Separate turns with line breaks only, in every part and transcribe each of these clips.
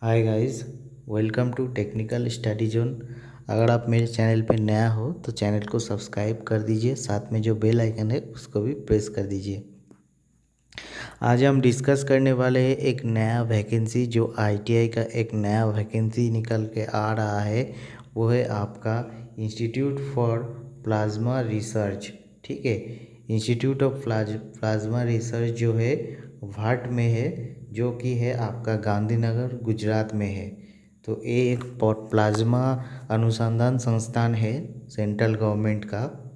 Hi guys, welcome to technical study zone. अगर आप मेरे चैनल पे नया हो तो चैनल को सब्सक्राइब कर दीजिए, साथ में जो बेल आइकन है उसको भी प्रेस कर दीजिए। आज हम डिस्कस करने वाले हैं एक नया वैकेंसी जो आईटीआई का एक नया वैकेंसी निकल के आ रहा है। वो है आपका इंस्टीट्यूट फॉर प्लाज्मा रिसर्च। ठीक है, इंस्टीट्यूट ऑफ प्लाज्मा रिसर्च जो है भाट में है, जो कि है आपका गांधीनगर गुजरात में है। तो ये एक प्लाज्मा अनुसंधान संस्थान है सेंट्रल गवर्नमेंट का।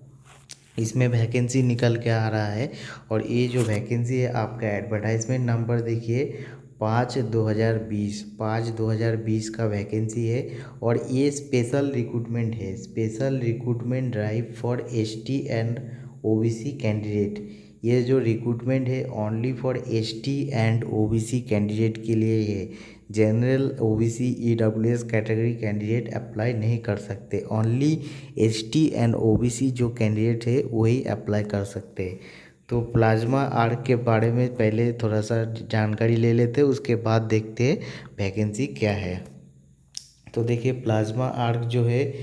इसमें वैकेंसी निकल के आ रहा है और ये जो वैकेंसी है आपका एडवर्टाइजमेंट नंबर देखिए 5/2020 का वैकेंसी है। और ये स्पेशल रिक्रूटमेंट है, special recruitment drive for ST and OBC candidate. ये जो रिक्रूटमेंट है only for ST and OBC candidate के लिए है। General OBC EWS category candidate apply नहीं कर सकते। ओनली एसटी एंड ओबीसी जो कैंडिडेट है वही अप्लाई कर सकते हैं। तो प्लाज्मा आर्क के बारे में पहले थोड़ा सा जानकारी ले लेते हैं, उसके बाद देखते हैं वैकेंसी क्या है। तो देखिए प्लाज्मा आर्क जो है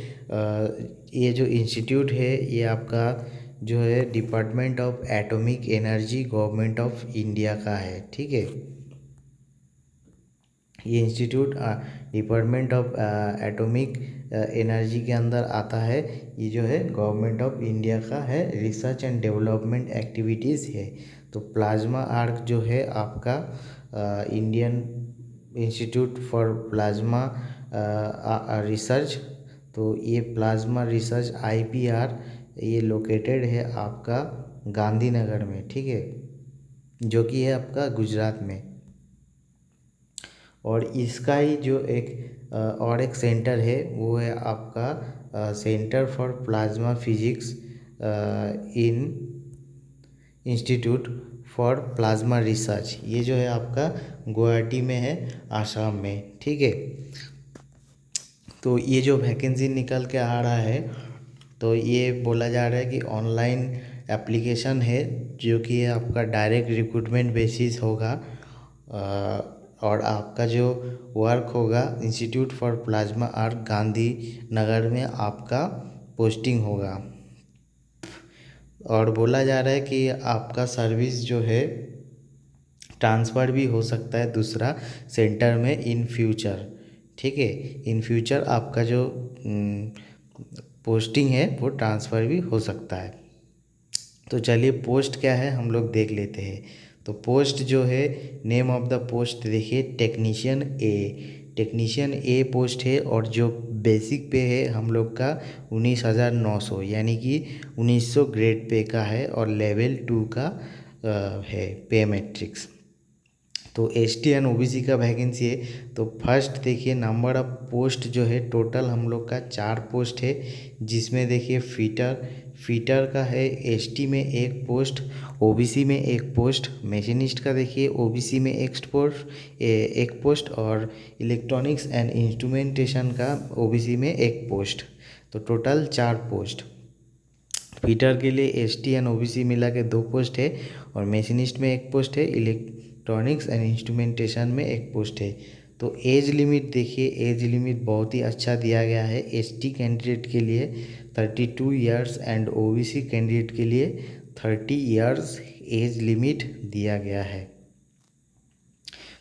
ये जो इंस्टीट्यूट है ये आपका जो है department of atomic energy government of India का है। ठीक है, ये institute department of atomic energy के अंदर आता है। ये जो है गवर्नमेंट ऑफ इंडिया का है, रिसर्च एंड डेवलपमेंट एक्टिविटीज़ है। तो प्लाज्मा आर्क जो है आपका Indian institute for plasma research. तो ये प्लाज्मा रिसर्च आईपीआर ये लोकेटेड है आपका गांधीनगर में। ठीक है, जो कि है आपका गुजरात में। और इसका ही जो एक और एक सेंटर है वो है आपका centre for plasma physics in institute for plasma research. ये जो है आपका गुवाहाटी में है, आसाम में। ठीक है, तो ये जो वैकेंसी निकल के आ रहा है तो ये बोला जा रहा है कि ऑनलाइन एप्लीकेशन है, जो कि आपका डायरेक्ट रिक्रूटमेंट बेसिस होगा। और आपका जो वर्क होगा institute for plasma arc Gandhinagar में आपका पोस्टिंग होगा। और बोला जा रहा है कि आपका सर्विस जो है ट्रांसफ़र भी हो सकता है दूसरा सेंटर में इन फ्यूचर। ठीक है, इन फ्यूचर आपका जो पोस्टिंग है वो ट्रांसफ़र भी हो सकता है। तो चलिए पोस्ट क्या है हम लोग देख लेते हैं। तो पोस्ट जो है, नेम ऑफ द पोस्ट देखिए technician A. Technician A post है और जो बेसिक पे है हम लोग का 19,900 यानी कि 1900 ग्रेड पे का है और लेवल 2 का है पे मैट्रिक्स। तो S T and O B C का वैकेंसी है। तो फर्स्ट देखिए नंबर ऑफ पोस्ट जो है टोटल हम लोग का 4 पोस्ट है, जिसमें देखिए फीटर का है एस टी में 1 पोस्ट, ओ बी सी में 1 पोस्ट, मशीनिस्ट का देखिए ओ बी सी में 1 पोस्ट और इलेक्ट्रॉनिक्स एंड इंस्ट्रूमेंटेशन का ओ बी सी में 1 पोस्ट। तो टोटल 4 पोस्ट। फीटर के लिए S T and O B C मिला के 2 पोस्ट है और मशीनिस्ट में 1 पोस्ट है, इलेक्ट्रॉनिक्स एंड इंस्ट्रूमेंटेशन में 1 पोस्ट है। तो एज लिमिट देखिए, एज लिमिट बहुत ही अच्छा दिया गया है। एस टी कैंडिडेट के लिए 32 years and O B C candidate के लिए 30 ईयर्स एज लिमिट दिया गया है।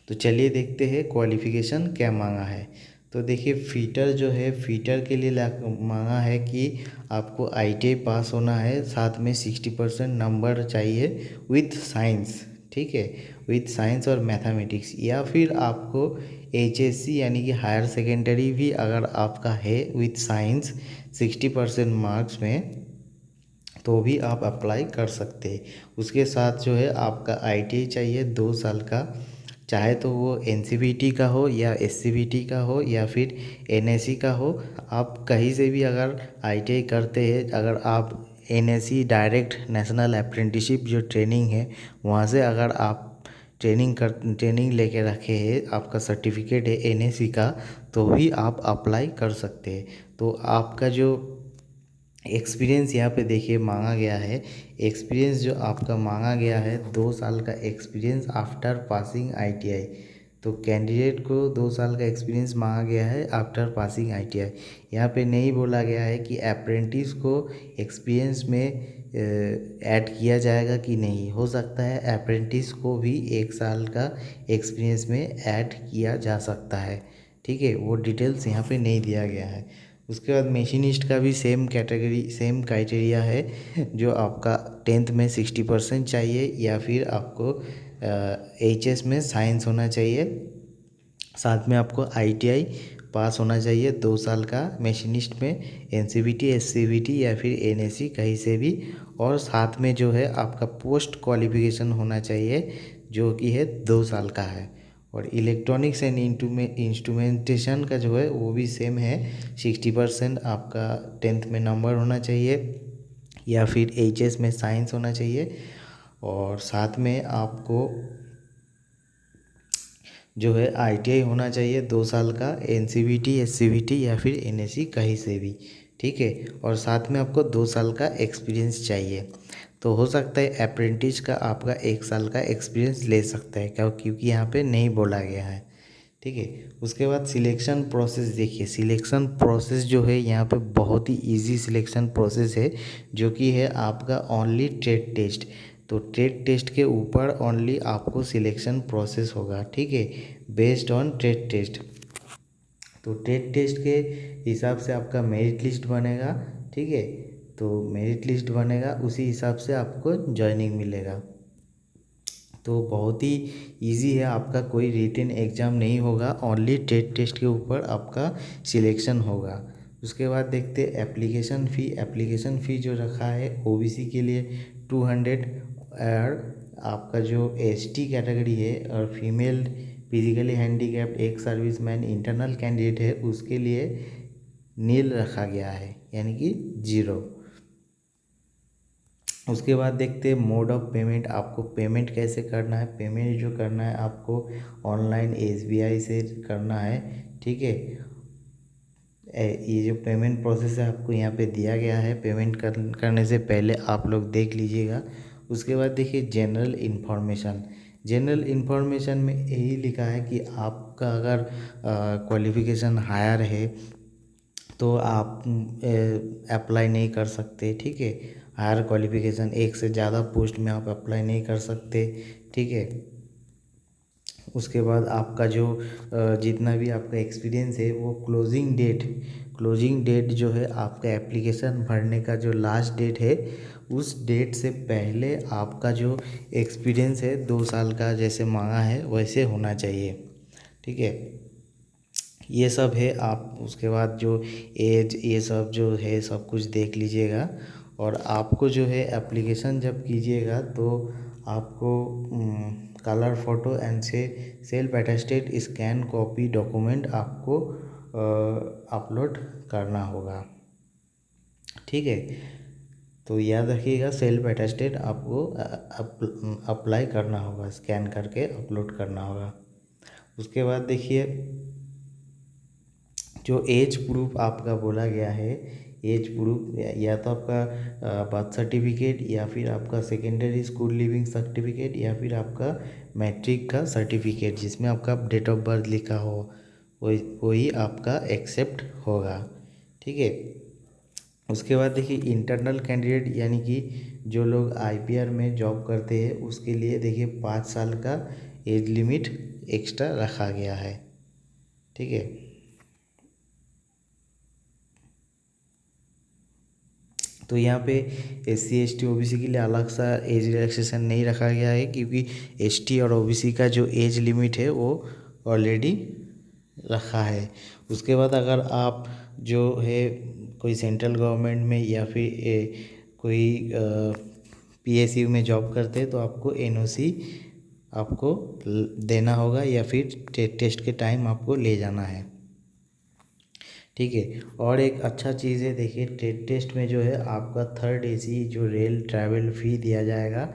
तो चलिए देखते हैं क्वालिफ़िकेशन क्या मांगा है। तो देखिए फीटर जो है, फीटर के लिए मांगा है कि आपको आईटीआई पास होना है, साथ में 60% नंबर चाहिए विथ साइंस। ठीक है, विथ साइंस और मैथमेटिक्स, या फिर आपको एचएससी यानी कि हायर सेकेंडरी भी अगर आपका है विथ साइंस 60% मार्क्स में, तो भी आप अप्लाई कर सकते हैं। उसके साथ जो है आपका आईटीआई चाहिए 2 साल का, चाहे तो वो एनसीवीटी का हो या एससीवीटी का हो या फिर एनएससी का हो। आप कहीं से भी अगर आईटीआई करते हैं, अगर आप एनएससी डायरेक्ट नेशनल अप्रेंटिसशिप जो ट्रेनिंग है वहाँ से अगर आप ट्रेनिंग लेके रखे हैं, आपका सर्टिफिकेट है एनएससी का, तो भी आप अप्लाई कर सकते हैं। तो आपका जो एक्सपीरियंस यहाँ पे देखिए मांगा गया है, एक्सपीरियंस जो आपका मांगा गया है 2 साल का एक्सपीरियंस आफ्टर पासिंग आईटीआई। तो कैंडिडेट को 2 साल का एक्सपीरियंस मांगा गया है आफ्टर पासिंग ITI। यहाँ पे नहीं बोला गया है कि अप्रेंटिस को एक्सपीरियंस में ऐड किया जाएगा कि नहीं। हो सकता है अप्रेंटिस को भी 1 साल का एक्सपीरियंस में ऐड किया जा सकता है, ठीक है। वो डिटेल्स यहाँ पे नहीं दिया गया है। उसके बाद मशीनिस्ट का भी सेम कैटेगरी सेम क्राइटेरिया है, जो आपका 10th में 60% चाहिए या फिर आपको HS में साइंस होना चाहिए, साथ में आपको ITI पास होना चाहिए 2 साल का मशीनिस्ट में, NCVT SCVT या फिर NSE कहीं से भी, और साथ में जो है आपका पोस्ट क्वालिफिकेशन होना चाहिए जो कि है 2 साल का है। और इलेक्ट्रॉनिक्स एंड इंस्ट्रूमेंटेशन का जो है वो भी सेम है, 60% आपका 10th में नंबर होना चाहिए या फिर HS में साइंस होना चाहिए, और साथ में आपको जो है ITI होना चाहिए 2 साल का, NCVT SCVT या फिर NSE कहीं से भी, ठीक है। और साथ में आपको 2 साल का एक्सपीरियंस चाहिए। तो हो सकता है अप्रेंटिस का आपका 1 साल का एक्सपीरियंस ले सकता है, क्योंकि यहाँ पे नहीं बोला गया है, ठीक है। उसके बाद सिलेक्शन प्रोसेस देखिए, सिलेक्शन प्रोसेस जो है यहाँ पे बहुत ही इजी सिलेक्शन प्रोसेस है, जो कि है आपका ओनली ट्रेड टेस्ट। तो ट्रेड टेस्ट के ऊपर ओनली आपको सिलेक्शन प्रोसेस होगा, ठीक है, बेस्ड ऑन ट्रेड टेस्ट। तो ट्रेड टेस्ट के हिसाब से आपका मेरिट लिस्ट बनेगा, ठीक है। तो मेरिट लिस्ट बनेगा, उसी हिसाब से आपको जॉइनिंग मिलेगा। तो बहुत ही इजी है, आपका कोई रिटन एग्ज़ाम नहीं होगा, ओनली ट्रेड टेस्ट के ऊपर आपका सिलेक्शन होगा। उसके बाद देखते एप्लीकेशन फ़ी। एप्लीकेशन फ़ी जो रखा है OBC के लिए 200, और आपका जो ST कैटेगरी है और फीमेल फिजिकली हैंडीकैप्ड एक सर्विसमैन इंटरनल कैंडिडेट है उसके लिए नील रखा गया है, यानी कि 0। उसके बाद देखते हैं मोड ऑफ पेमेंट, आपको पेमेंट कैसे करना है। पेमेंट जो करना है आपको ऑनलाइन SBI से करना है, ठीक है। ये जो पेमेंट प्रोसेस है आपको यहाँ पे दिया गया है, पेमेंट करने से पहले आप लोग देख लीजिएगा। उसके बाद देखिए जनरल इन्फॉर्मेशन। जनरल इन्फॉर्मेशन में यही लिखा है कि आपका अगर क्वालिफ़िकेशन हायर है तो आप अप्लाई नहीं कर सकते, ठीक है। हायर क्वालिफ़िकेशन, एक से ज़्यादा पोस्ट में आप अप्लाई नहीं कर सकते, ठीक है। उसके बाद आपका जो जितना भी आपका एक्सपीरियंस है वो क्लोजिंग डेट जो है आपका एप्लीकेशन भरने का जो लास्ट डेट है उस डेट से पहले आपका जो एक्सपीरियंस है 2 साल का जैसे मांगा है वैसे होना चाहिए, ठीक है। ये सब है। आप उसके बाद जो एज ये सब जो है सब कुछ देख लीजिएगा। और आपको जो है एप्लीकेशन जब कीजिएगा तो आपको कलर फ़ोटो एंड से self attested scan copy document आपको अपलोड करना होगा, ठीक है। तो याद रखिएगा सेल्फ अटेस्टेड आपको अप्लाई करना होगा, स्कैन करके अपलोड करना होगा। उसके बाद देखिए जो एज प्रूफ आपका बोला गया है, एज प्रूफ या तो आपका बर्थ सर्टिफिकेट या फिर आपका सेकेंडरी स्कूल लिविंग सर्टिफिकेट या फिर आपका मैट्रिक का सर्टिफिकेट जिसमें आपका डेट ऑफ बर्थ लिखा हो वही आपका एक्सेप्ट होगा, ठीक है। उसके बाद देखिए इंटरनल कैंडिडेट यानी कि जो लोग IPR में जॉब करते हैं उसके लिए देखिए 5 साल का एज लिमिट एक्स्ट्रा रखा गया है, ठीक है। तो यहाँ पे SC ST OBC के लिए अलग सा एज रिलैक्सेशन नहीं रखा गया है, क्योंकि ST और OBC का जो एज लिमिट है वो ऑलरेडी रखा है। उसके बाद अगर आप जो है कोई सेंट्रल गवर्नमेंट में या फिर कोई PSU में जॉब करते हैं तो आपको NOC आपको देना होगा या फिर टेस्ट के टाइम आपको ले जाना है, ठीक है। और एक अच्छा चीज़ है देखिए ट्रेड टेस्ट में जो है आपका 3rd AC जो रेल ट्रैवल फ़ी दिया जाएगा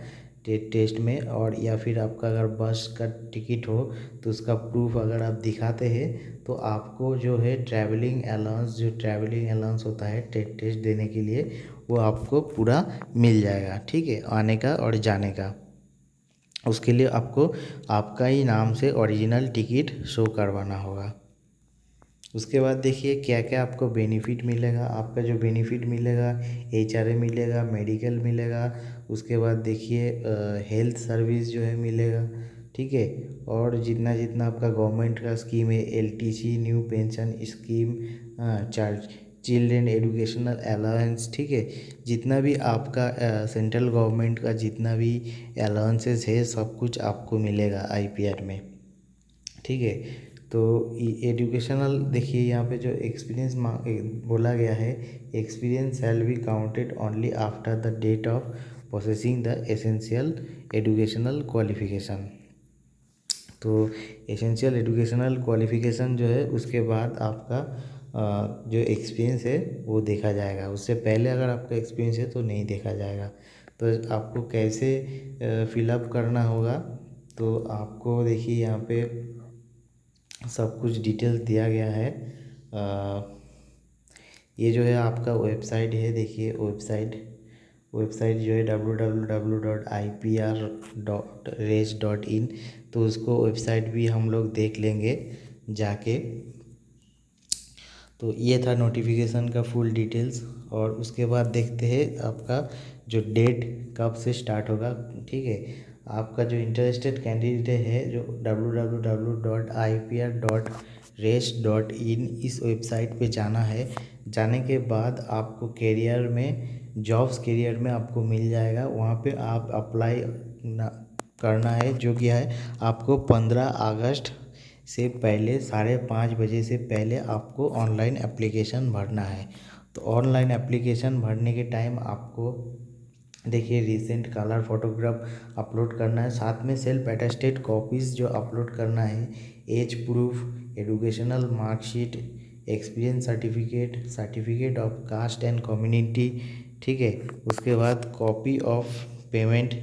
ट्रेड टेस्ट में, और या फिर आपका अगर बस का टिकट हो तो उसका प्रूफ अगर आप दिखाते हैं तो आपको जो है ट्रैवलिंग अलाउंस होता है ट्रेड टेस्ट देने के लिए वो आपको पूरा मिल जाएगा, ठीक है, आने का और जाने का। उसके लिए आपको आपका ही नाम से ओरिजिनल टिकट शो करवाना होगा। उसके बाद देखिए क्या क्या आपको बेनिफिट मिलेगा। आपका जो बेनिफिट मिलेगा, HRA मिलेगा, मेडिकल मिलेगा। उसके बाद देखिए हेल्थ सर्विस जो है मिलेगा, ठीक है। और जितना जितना आपका गवर्नमेंट का स्कीम है, LTC new pension scheme, child children educational allowance, ठीक है। जितना भी आपका सेंट्रल गवर्नमेंट का जितना भी अलाउंसेस है सब कुछ आपको मिलेगा IPR में, ठीक है। तो एजुकेशनल देखिए यहाँ पे जो एक्सपीरियंस बोला गया है, experience shall be counted only after the date of processing the essential educational qualification. तो एसेंशियल एजुकेशनल क्वालिफिकेशन जो है उसके बाद आपका जो एक्सपीरियंस है वो देखा जाएगा। उससे पहले अगर आपका एक्सपीरियंस है तो नहीं देखा जाएगा। तो आपको कैसे फिलअप करना होगा, तो आपको देखिए यहाँ पे सब कुछ डिटेल्स दिया गया है। ये जो है आपका वेबसाइट है, देखिए वेबसाइट जो है www.ipr.res.in। तो उसको वेबसाइट भी हम लोग देख लेंगे जाके। तो ये था नोटिफिकेशन का फुल डिटेल्स। और उसके बाद देखते हैं आपका जो डेट कब से स्टार्ट होगा, ठीक है। आपका जो इंटरेस्टेड कैंडिडेट है जो www.ipr.res.in इस वेबसाइट पे जाना है। जाने के बाद आपको कैरियर में कैरियर में आपको मिल जाएगा। वहाँ पे आप अप्लाई करना है, जो कि है आपको 15 अगस्त से पहले 5:30 बजे से पहले आपको ऑनलाइन एप्लीकेशन भरना है। तो ऑनलाइन एप्लीकेशन भरने के टाइम आपको देखिए रिसेंट कलर फोटोग्राफ अपलोड करना है, साथ में सेल्फ अटेस्टेड कॉपीज़ जो अपलोड करना है, age proof, educational marksheet, experience certificate of caste and community, ठीक है। उसके बाद कॉपी ऑफ पेमेंट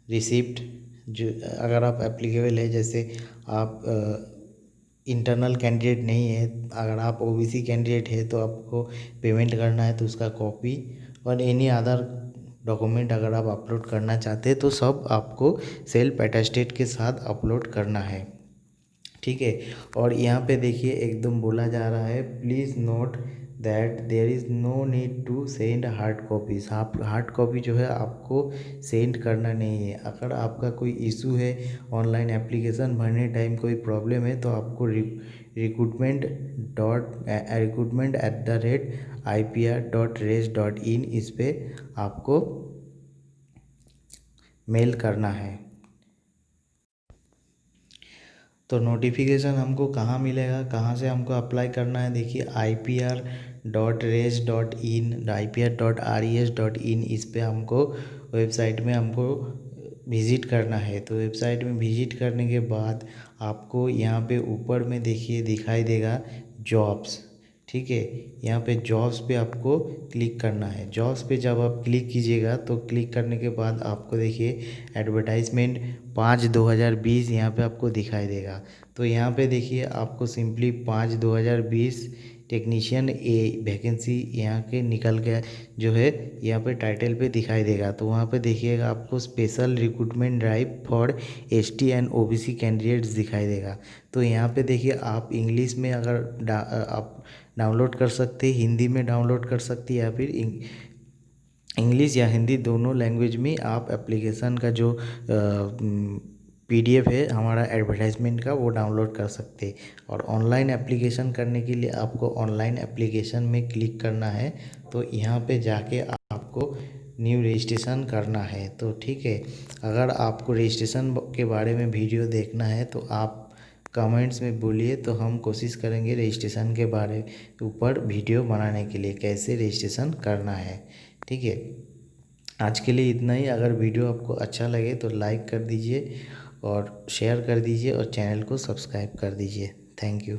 रिसिप्ट, जो अगर आप एप्लीकेबल है, जैसे आप इंटरनल कैंडिडेट नहीं है, अगर आप OBC कैंडिडेट है तो आपको पेमेंट करना है तो उसका कॉपी, और एनी अदर डॉक्यूमेंट अगर आप अपलोड करना चाहते हैं तो सब आपको सेल्फ अटेस्टेड के साथ अपलोड करना है, ठीक है। और यहाँ पे देखिए एकदम बोला जा रहा है, please note that there is no need to send hard copies. आप हार्ड कॉपी जो है आपको सेंड करना नहीं है। अगर आपका कोई इशू है, ऑनलाइन एप्लीकेशन भरने टाइम कोई प्रॉब्लम है, तो आपको recruitment@ipr.res.in इस पे आपको मेल करना है। तो नोटिफिकेशन हमको कहाँ मिलेगा, कहाँ से हमको अप्लाई करना है, देखिए ipr.res.in इस पे हमको वेबसाइट में हमको विज़िट करना है। तो वेबसाइट में विज़िट करने के बाद आपको यहाँ पे ऊपर में देखिए दिखाई देगा जॉब्स, ठीक है। यहाँ पे जॉब्स पे आपको क्लिक करना है। जॉब्स पे जब आप क्लिक कीजिएगा तो क्लिक करने के बाद आपको देखिए एडवर्टाइजमेंट 5/2020 यहाँ पे आपको दिखाई देगा। तो यहाँ पे देखिए आपको सिंपली 5/2020 टेक्नीशियन ए वैकेंसी यहाँ के निकल गया जो है यहाँ पे टाइटल पे दिखाई देगा। तो वहाँ पे देखिएगा आपको special recruitment drive for ST and OBC candidates दिखाई देगा। तो यहाँ पे देखिए आप इंग्लिश में अगर आप डाउनलोड कर सकते हैं, हिंदी में डाउनलोड कर सकती है, या फिर इंग्लिश या हिंदी दोनों लैंग्वेज में आप एप्लीकेशन का जो PDF है हमारा एडवर्टाइजमेंट का वो डाउनलोड कर सकते हैं। और ऑनलाइन एप्लीकेशन करने के लिए आपको ऑनलाइन एप्लीकेशन में क्लिक करना है। तो यहाँ पे जाके आपको न्यू रजिस्ट्रेशन करना है। तो ठीक है, अगर आपको रजिस्ट्रेशन के बारे में वीडियो देखना है तो आप कमेंट्स में बोलिए, तो हम कोशिश करेंगे रजिस्ट्रेशन के बारे ऊपर वीडियो बनाने के लिए, कैसे रजिस्ट्रेशन करना है, ठीक है। आज के लिए इतना ही। अगर वीडियो आपको अच्छा लगे तो लाइक कर दीजिए और शेयर कर दीजिए और चैनल को सब्सक्राइब कर दीजिए। Thank you.